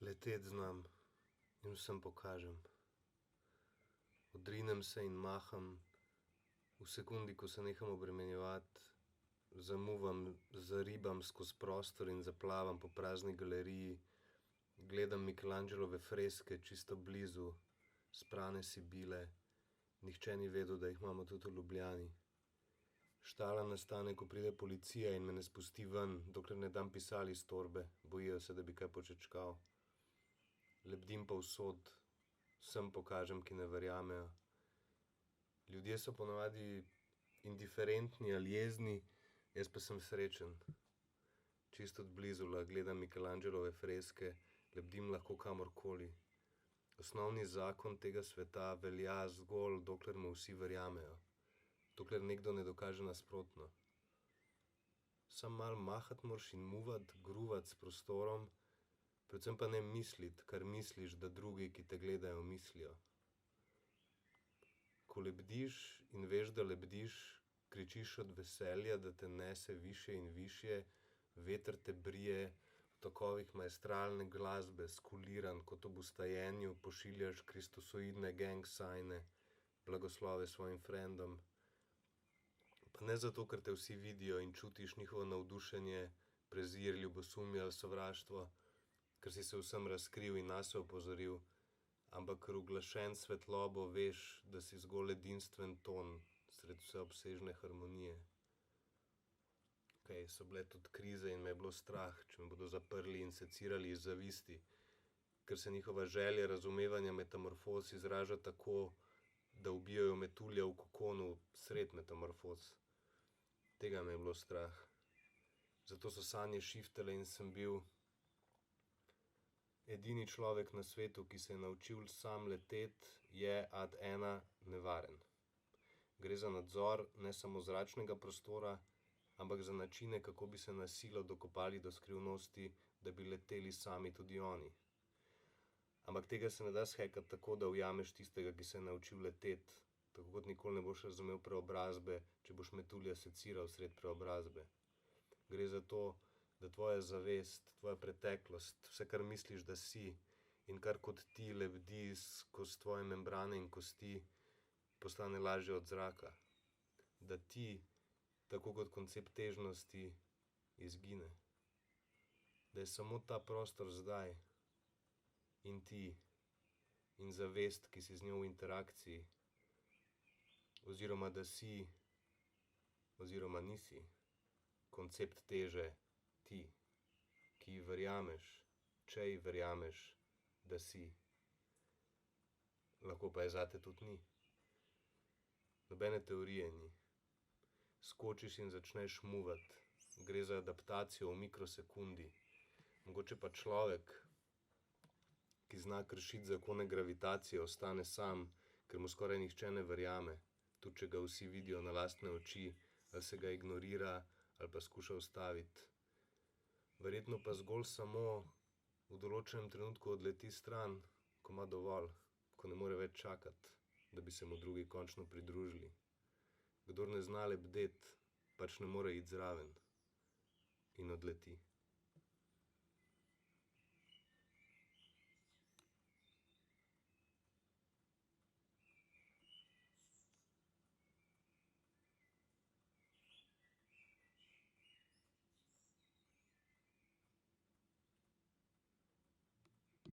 Letet znam in vsem pokažem. Odrinem se in maham, v sekundi, ko se neham obremenjevati, zamuvam, zaribam skozi prostor in zaplavam po prazni galeriji, gledam Michelangelove freske čisto blizu, sprane Sibile, nihče ni vedel, da jih imamo tudi v Ljubljani. Štala nastane, ko pride policija in me ne spusti ven, dokler ne dam pisali iz torbe, bojijo se, da bi kaj počečkal. Lebdim povsod, vsem pokažem, ki ne verjamejo. Ljudje so ponavadi indiferentni ali jezni, jaz pa sem srečen. Čisto od blizu gledam Michelangelove freske, lebdim lahko kamorkoli. Osnovni zakon tega sveta velja zgolj, dokler mu vsi verjamejo. Dokler nekdo ne dokaže nasprotno. Samo malo mahati moraš in muvati, gruvati s prostorom, predvsem pa ne misliti, kar misliš, da drugi, ki te gledajo, mislijo. Ko lebdiš in veš, da lebdiš, kričiš od veselja, da te nese višje in višje, veter te brije, v tokovih maestralne glasbe, skuliran kot ob vstajenju, pošiljaš kristosoidne gang signe, blagoslove svojim frendom. Pa ne zato, ker te vsi vidijo in čutiš njihovo navdušenje, prezir, ljubosumje ali sovraštvo, ker si se vsem razkril in nase opozoril, ampak ker uglašen svetlobo veš, da si zgolj edinstven ton sred vseobsežne harmonije. So bile tudi krize in me je bilo strah, če me bodo zaprli in secirali iz zavisti, ker se njihova želja razumevanja metamorfoz izraža tako, da ubijajo metulja v kokonu sred metamorfoz. Tega me je bilo strah. Zato so sanje šiftale in sem bil edini človek na svetu, ki se je naučil sam leteti, je ad ena nevaren. Gre za nadzor ne samo zračnega prostora, ampak za načine, kako bi se na silo dokopali do skrivnosti, da bi leteli sami tudi oni. Ampak tega se ne da shekati tako, da ujameš tistega, ki se je naučil leteti, tako kot nikoli ne boš razumel preobrazbe, če boš metulja seciral sred preobrazbe. Gre za to, da tvoja zavest, tvoja preteklost, vse, kar misliš, da si in kar kot ti lebdi skozi tvoje membrane in kosti, postane lažje od zraka. Da ti, tako kot koncept težnosti, izgine. Da je samo ta prostor zdaj in ti in zavest, ki si z njo v interakciji, oziroma da si, oziroma nisi, koncept teže ti, ki ji verjameš, če ji verjameš, da si. Lahko pa je zate tudi ni. Nobene teorije ni. Skočiš in začneš muvati. Gre za adaptacijo v mikrosekundi. Mogoče pa človek, ki zna kršiti zakone gravitacije, ostane sam, ker mu skoraj nihče ne verjame, tudi če ga vsi vidijo na lastne oči, ali se ga ignorira, ali pa skuša ustaviti. Verjetno pa zgolj samo v določenem trenutku odleti stran, ko ima dovolj, ko ne more več čakati, da bi se mu drugi končno pridružili. Kdor ne zna lebdeti, pač ne more iti zraven in odleti.